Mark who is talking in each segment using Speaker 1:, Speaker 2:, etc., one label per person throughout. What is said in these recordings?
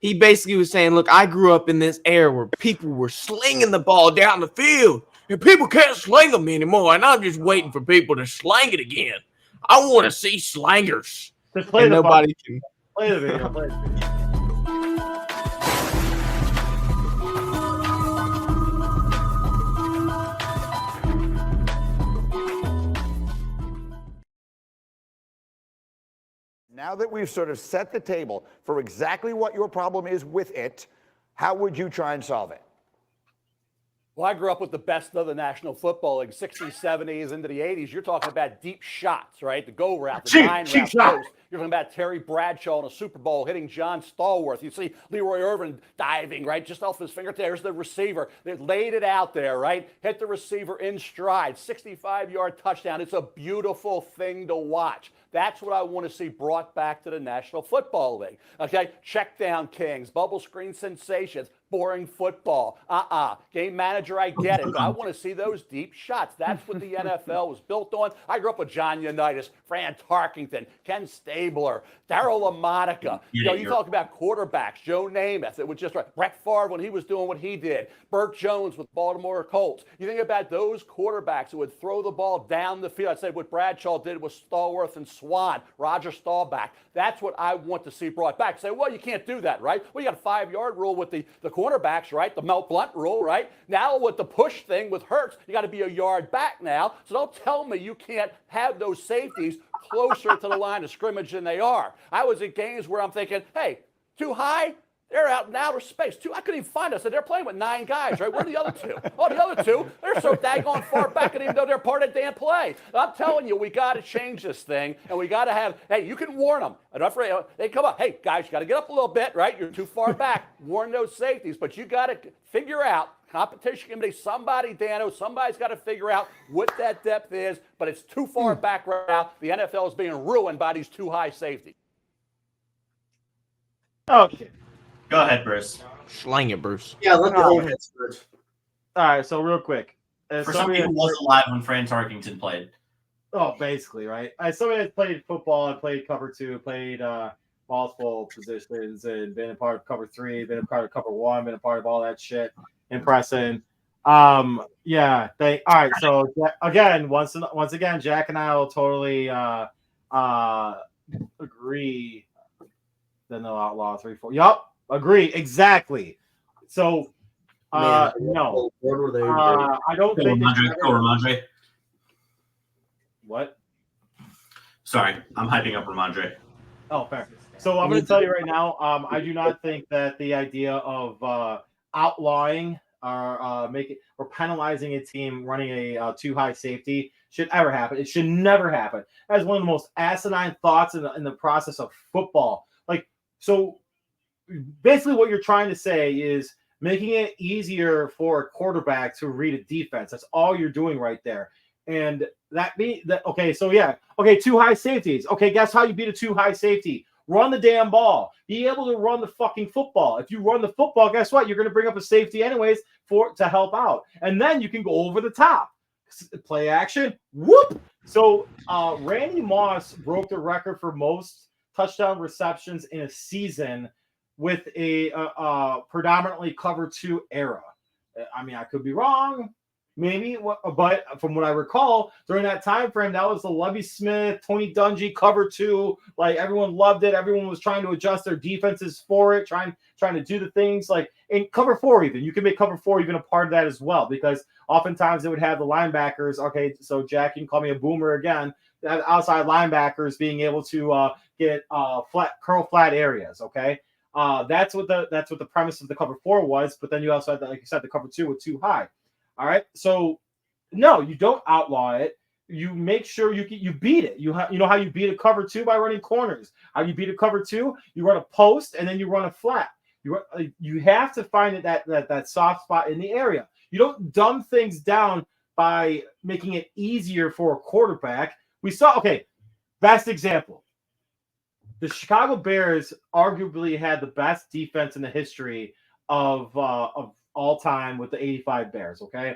Speaker 1: he basically was saying, look, I grew up in this era where people were slinging the ball down the field, and people can't sling them anymore, and I'm just waiting for people to slang it again. I want to see slangers.
Speaker 2: Just play
Speaker 1: and
Speaker 2: the
Speaker 1: nobody can.
Speaker 2: Play the video. Play the video.
Speaker 3: Now that we've sort of set the table for exactly what your problem is with it, how would you try and solve it?
Speaker 4: Well, I grew up with the best of the National Football League, 60s, 70s, into the 80s. You're talking about deep shots, right? The go route, the nine route post. You're talking about Terry Bradshaw in a Super Bowl hitting John Stallworth. You see Leroy Irvin diving, right, just off his fingertips. There's the receiver. They laid it out there, right? Hit the receiver in stride, 65-yard touchdown. It's a beautiful thing to watch. That's what I want to see brought back to the National Football League. Okay, check down kings, bubble screen sensations, boring football. Game manager, I get it, but I want to see those deep shots. That's what the NFL was built on. I grew up with John Unitas, Fran Tarkington, Ken Stabler, Darryl LaMonica. You talk about quarterbacks, Joe Namath. It was just right. Brett Favre when he was doing what he did. Burt Jones with Baltimore Colts. You think about those quarterbacks who would throw the ball down the field. I'd say what Bradshaw did with Stallworth and Swan, Roger Staubach. That's what I want to see brought back. Say, well, you can't do that, right? Well, you got a 5-yard rule with the cornerbacks, right? The Mel Blunt rule, right? Now with the push thing with Hurts, you got to be a yard back now. So don't tell me you can't have those safeties closer to the line of scrimmage than they are. I was at games where I'm thinking, hey, too high? They're out in outer space. I couldn't even find us. They're playing with 9 guys, right? Where are the other 2? Oh, the other 2, they're so daggone far back, and even though they're part of the damn play. I'm telling you, we got to change this thing, and we got to have, hey, you can warn them. They come up, hey, guys, you got to get up a little bit, right? You're too far back. Warn those safeties, but you got to figure out, competition committee, somebody, Dano, somebody's got to figure out what that depth is, but it's too far back right now. The NFL is being ruined by these too high safeties.
Speaker 2: Okay.
Speaker 5: Go ahead, Bruce.
Speaker 1: Slang it, Bruce.
Speaker 6: Yeah, let the old heads first.
Speaker 2: All right, so real quick.
Speaker 5: For somebody who wasn't alive when Fran Tarkington played.
Speaker 2: Oh, basically, right? As somebody that's played football and played cover 2, played multiple positions, and been a part of cover 3, been a part of cover 1, been a part of all that shit. Impressing. All right, so again, once again, Jack and I will totally agree. Then no outlaw 3, 4. Yup. Agree, exactly. So, no, I don't think.
Speaker 5: Ramondre.
Speaker 2: What?
Speaker 5: Sorry, I'm hyping up Ramondre.
Speaker 2: Oh, fair. So I'm going to tell you right now, I do not think that the idea of outlawing or penalizing a team running a too high safety should ever happen. It should never happen. That's one of the most asinine thoughts in the process of football. So. Basically, what you're trying to say is making it easier for a quarterback to read a defense. That's all you're doing right there. And too high safeties. Okay, guess how you beat a too high safety? Run the damn ball. Be able to run the fucking football. If you run the football, guess what? You're going to bring up a safety anyways to help out. And then you can go over the top. Play action. Whoop. So Randy Moss broke the record for most touchdown receptions in a season with a predominantly cover 2 era. I mean, I could be wrong, maybe, but from what I recall, during that time frame, that was the Lovie Smith, Tony Dungy cover 2. Like, everyone loved it. Everyone was trying to adjust their defenses for it, trying to do the things like in cover 4 even. You can make cover 4 even a part of that as well, because oftentimes they would have the linebackers. Okay, so Jack, you can call me a boomer again. Outside linebackers being able to get curl flat areas. Okay. That's what the premise of the cover 4 was, but then you also had, like you said, the cover 2 with too high. All right, so no, you don't outlaw it. You make sure you beat it. You know how you beat a cover 2 by running corners. How you beat a cover 2? You run a post and then you run a flat. You have to find that soft spot in the area. You don't dumb things down by making it easier for a quarterback. We saw best example. The Chicago Bears arguably had the best defense in the history of all time with the 85 Bears, okay?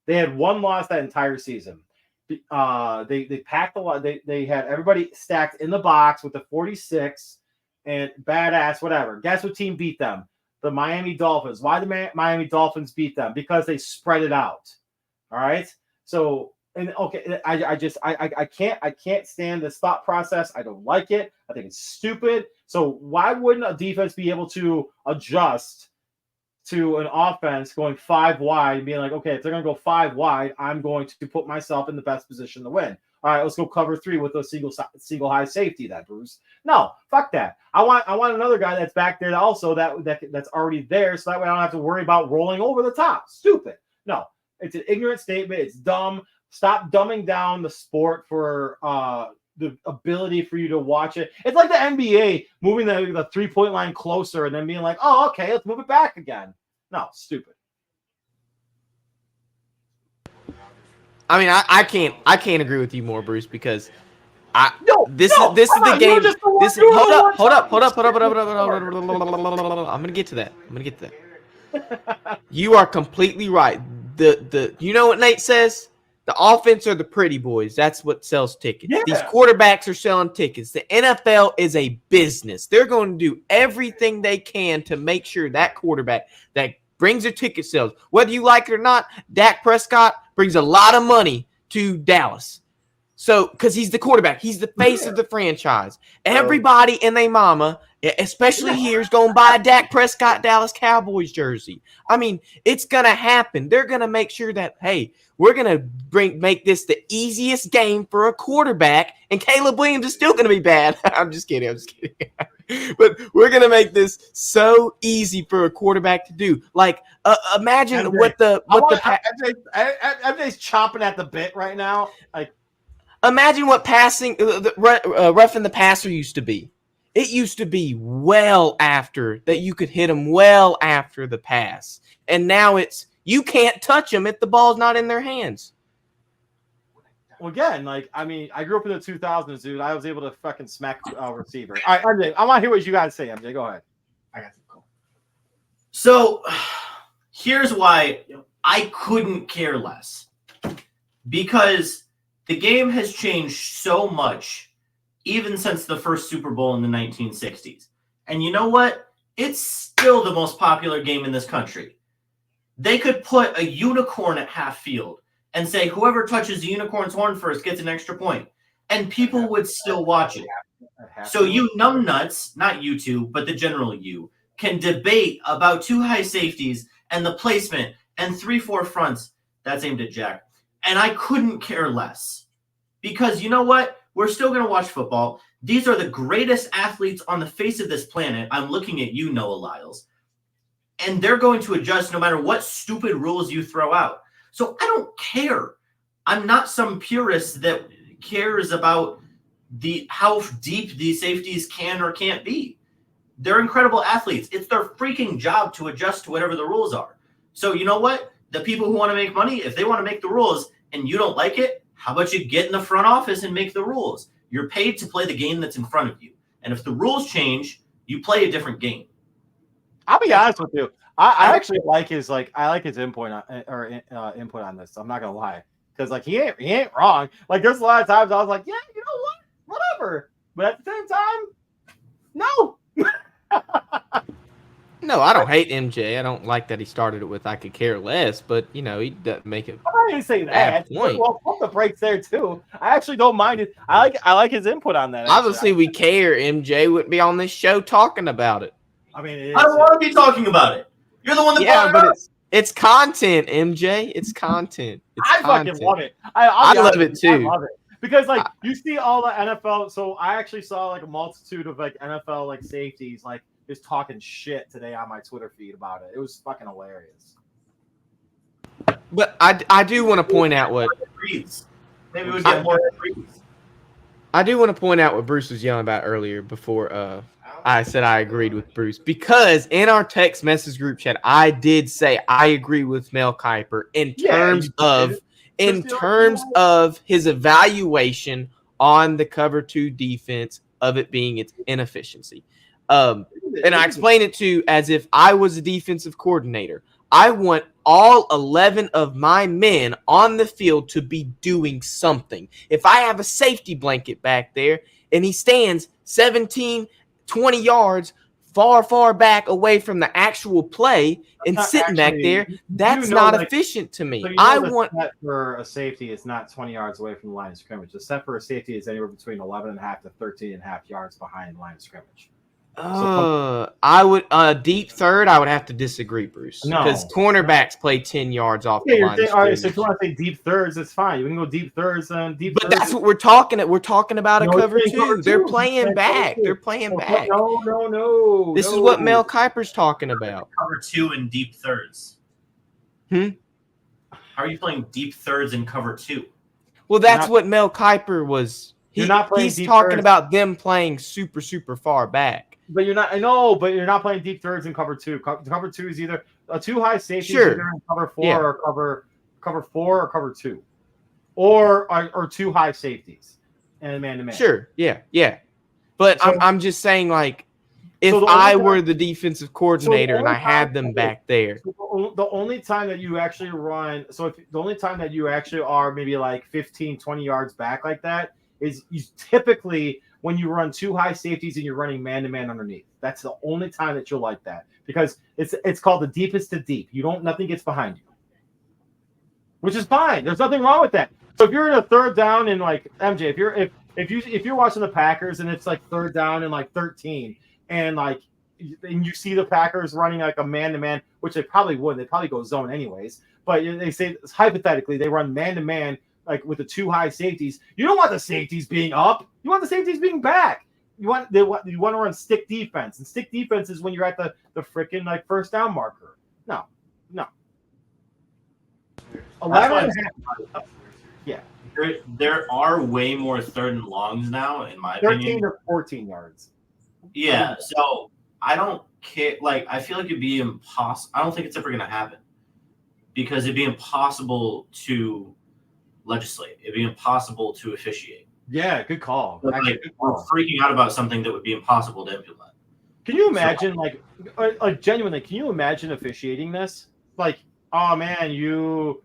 Speaker 2: They had one loss that entire season. They packed a lot. They had everybody stacked in the box with the 46. and badass, whatever. Guess what team beat them? The Miami Dolphins. Why the Miami Dolphins beat them? Because they spread it out. All right. So, and okay, I can't stand this thought process. I don't like it. I think it's stupid. So why wouldn't a defense be able to adjust to an offense going 5 wide and being like, okay, if they're going to go 5 wide, I'm going to put myself in the best position to win. All right, let's go cover 3 with a single high safety. That Bruce, no, fuck that. I want another guy that's back there also that's already there, so that way I don't have to worry about rolling over the top. Stupid. No, it's an ignorant statement. It's dumb. Stop dumbing down the sport for the ability for you to watch it. It's like the NBA moving the 3-point line closer and then being like, oh, okay, let's move it back again. No, stupid.
Speaker 1: I mean, I can't agree with you more, Bruce, because this is the game. Hold up. I'm gonna get to that. You are completely right. You know what Nate says? The offense are the pretty boys. That's what sells tickets.
Speaker 2: Yeah.
Speaker 1: These quarterbacks are selling tickets. The NFL is a business. They're going to do everything they can to make sure that quarterback that brings their ticket sales, whether you like it or not, Dak Prescott brings a lot of money to Dallas. So, because he's the quarterback, he's the face of the franchise. Everybody and their mama, especially here, is going to buy a Dak Prescott Dallas Cowboys jersey. I mean, it's going to happen. They're going to make sure that, hey, we're going to make this the easiest game for a quarterback, and Caleb Williams is still going to be bad. I'm just kidding. But we're going to make this so easy for a quarterback to do. Like, imagine
Speaker 2: MJ's chomping at the bit right now. Like,
Speaker 1: imagine what passing, roughing the passer used to be. It used to be well after that you could hit them well after the pass. And now it's you can't touch them if the ball's not in their hands.
Speaker 2: Well, again, like, I mean, I grew up in the 2000s, dude. I was able to fucking smack a receiver. All right, MJ, I want to hear what you got to say, MJ. Go ahead.
Speaker 5: I got you. So here's why I couldn't care less. Because the game has changed so much, even since the first Super Bowl in the 1960s. And you know what? It's still the most popular game in this country. They could put a unicorn at half field and say whoever touches the unicorn's horn first gets an extra point. And people would still watch it. So you numbnuts, not you two, but the general you, can debate about 2 high safeties and the placement and 3-4 fronts. That's aimed at Jack. And I couldn't care less. Because you know what? We're still going to watch football. These are the greatest athletes on the face of this planet. I'm looking at you, Noah Lyles. And they're going to adjust no matter what stupid rules you throw out. So I don't care. I'm not some purist that cares about how deep these safeties can or can't be. They're incredible athletes. It's their freaking job to adjust to whatever the rules are. So you know what? The people who want to make money, if they want to make the rules and you don't like it, how about you get in the front office and make the rules? You're paid to play the game that's in front of you. And if the rules change, you play a different game.
Speaker 2: I'll be honest with you. I actually like his input on this. I'm not gonna lie, because like he ain't wrong. Like there's a lot of times I was like, yeah, you know what, whatever. But at the same time, no.
Speaker 1: No, I don't hate MJ. I don't like that he started it with "I could care less," but you know he doesn't make it.
Speaker 2: I didn't say that. Well, pump the brakes there too. I actually don't mind it. I like his input on that.
Speaker 1: Obviously, we care. MJ wouldn't be on this show talking about it.
Speaker 2: I mean,
Speaker 5: I don't want to be talking about it. You're the one that brought it up.
Speaker 1: It's content, MJ. It's content.
Speaker 2: I fucking love it.
Speaker 1: I love it too.
Speaker 2: I love it because like you see all the NFL. So I actually saw like a multitude of like NFL like safeties like just talking shit today on my Twitter feed about it. It was fucking hilarious.
Speaker 1: But I do want to point out what
Speaker 5: maybe we get more.
Speaker 1: I do want to point out what Bruce was yelling about earlier before I said I agreed with Bruce, because in our text message group chat, I did say I agree with Mel Kiper in terms of his evaluation on the cover 2 defense of it being its inefficiency. And I explained it to as if I was a defensive coordinator. I want all 11 of my men on the field to be doing something. If I have a safety blanket back there and he stands 17 20 yards far back away from the actual play and
Speaker 2: not
Speaker 1: sitting back
Speaker 2: actually-
Speaker 1: there.
Speaker 2: you
Speaker 1: That's
Speaker 2: know,
Speaker 1: not
Speaker 2: like-
Speaker 1: efficient to me.
Speaker 2: So you know
Speaker 1: I
Speaker 2: the
Speaker 1: want
Speaker 2: set for a safety is not 20 yards away from the line of scrimmage. The set for a safety is anywhere between 11.5 to 13.5 yards behind the line of scrimmage.
Speaker 1: I would deep third. I would have to disagree, Bruce,
Speaker 2: No.
Speaker 1: because cornerbacks play 10 yards off
Speaker 2: Yeah,
Speaker 1: the
Speaker 2: you're
Speaker 1: line
Speaker 2: saying,
Speaker 1: of
Speaker 2: all right,
Speaker 1: scrimmage.
Speaker 2: so if you want to say deep thirds, it's fine. You can go deep thirds and deep
Speaker 1: But
Speaker 2: thirds.
Speaker 1: that's what we're talking about. We're talking about a
Speaker 2: No,
Speaker 1: cover
Speaker 2: it's saying
Speaker 1: two. They're
Speaker 2: cover two.
Speaker 1: playing
Speaker 2: It's saying
Speaker 1: back.
Speaker 2: cover two.
Speaker 1: They're playing back.
Speaker 2: No.
Speaker 1: This is what Mel Kiper's talking about.
Speaker 5: Cover 2 and deep thirds.
Speaker 1: Hmm?
Speaker 5: How are you playing deep thirds in cover 2?
Speaker 1: Well, that's
Speaker 2: not-
Speaker 1: what Mel Kiper was.
Speaker 2: You're not playing
Speaker 1: He's
Speaker 2: deep
Speaker 1: talking
Speaker 2: thirds.
Speaker 1: about them playing super far back.
Speaker 2: But you're not. I know, but you're not playing deep thirds in cover 2. Cover 2 is either a 2 high safety,
Speaker 1: Sure.
Speaker 2: either in cover 4
Speaker 1: Yeah.
Speaker 2: or cover 4 or cover 2, or 2 high safeties and man to man.
Speaker 1: Sure, yeah. But
Speaker 2: So-
Speaker 1: I'm just saying, like, if
Speaker 2: So the only
Speaker 1: I
Speaker 2: time-
Speaker 1: were the defensive coordinator and
Speaker 2: only
Speaker 1: I had
Speaker 2: time-
Speaker 1: them back there,
Speaker 2: So the only time that you actually run, so if the only time that you actually are maybe like 15, 20 yards back like that is you typically when you run 2 high safeties and you're running man to man underneath. That's the only time that you'll like that because it's called the deepest to deep. Nothing gets behind you, which is fine. There's nothing wrong with that. So if you're in a third down and like MJ, if you're watching the Packers and it's like third down and like 13 and you see the Packers running like a man-to-man, which they probably wouldn't. They probably go zone anyways. But they say hypothetically they run man-to-man like with the 2 high safeties. You don't want the safeties being up. You want the safeties being back. You want to run stick defense, and stick defense is when you're at the freaking like first down marker. No. 11 and a half. Yeah.
Speaker 5: There are way more third and longs now, in my
Speaker 2: 13
Speaker 5: opinion.
Speaker 2: to 14 yards.
Speaker 5: Yeah, so I don't care. Like, I feel like it'd be impossible. I don't think it's ever going to happen because it'd be impossible to legislate. It'd be impossible to officiate.
Speaker 2: Yeah, good call.
Speaker 5: But,
Speaker 2: Actually,
Speaker 5: like,
Speaker 2: good
Speaker 5: we're
Speaker 2: call.
Speaker 5: freaking out about something that would be impossible to implement.
Speaker 2: Can you imagine, like genuinely, can you imagine officiating this? Like, oh man, you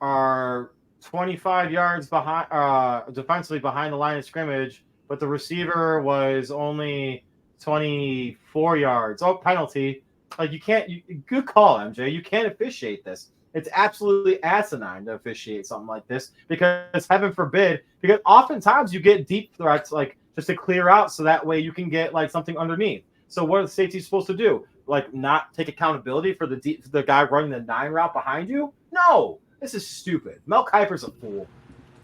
Speaker 2: are 25 yards behind, defensively behind the line of scrimmage, but the receiver was only 24 yards. Oh, penalty. Like, you can't, good call, MJ. You can't officiate this. It's absolutely asinine to officiate something like this because heaven forbid, because oftentimes you get deep threats, like just to clear out so that way you can get like something underneath. So what are the safeties supposed to do? Like not take accountability for the guy running the 9 route behind you? No, this is stupid. Mel Kiper's a fool.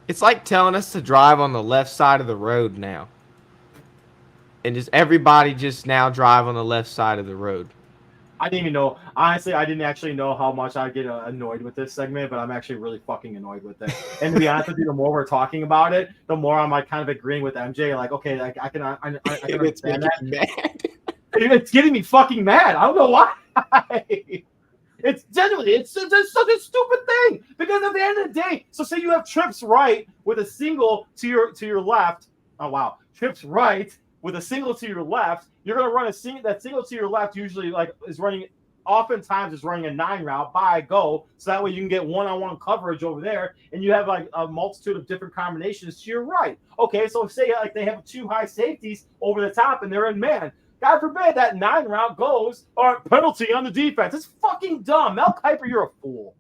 Speaker 1: it's like telling us to drive on the left side of the road now. And just everybody just now drive on the left side of the road.
Speaker 2: I didn't even know. Honestly, I didn't actually know how much I get annoyed with this segment, but I'm actually really fucking annoyed with it. And to be honest with you, the more we're talking about it, the more I'm like kind of agreeing with MJ. Like, okay, like I can
Speaker 1: It's
Speaker 2: understand
Speaker 1: making
Speaker 2: that.
Speaker 1: me mad.
Speaker 2: It's getting me fucking mad. I don't know why. It's genuinely, it's such a stupid thing because at the end of the day, so say you have trips right with a single to your left. Oh wow, trips right with a single to your left. You're gonna run that single to your left usually oftentimes is running a 9 route go, so that way you can get one-on-one coverage over there, and you have like a multitude of different combinations to your right. Okay, so say like they have 2 high safeties over the top and they're in man. God forbid that 9 route goes or penalty on the defense. It's fucking dumb. Mel Kiper, you're a fool.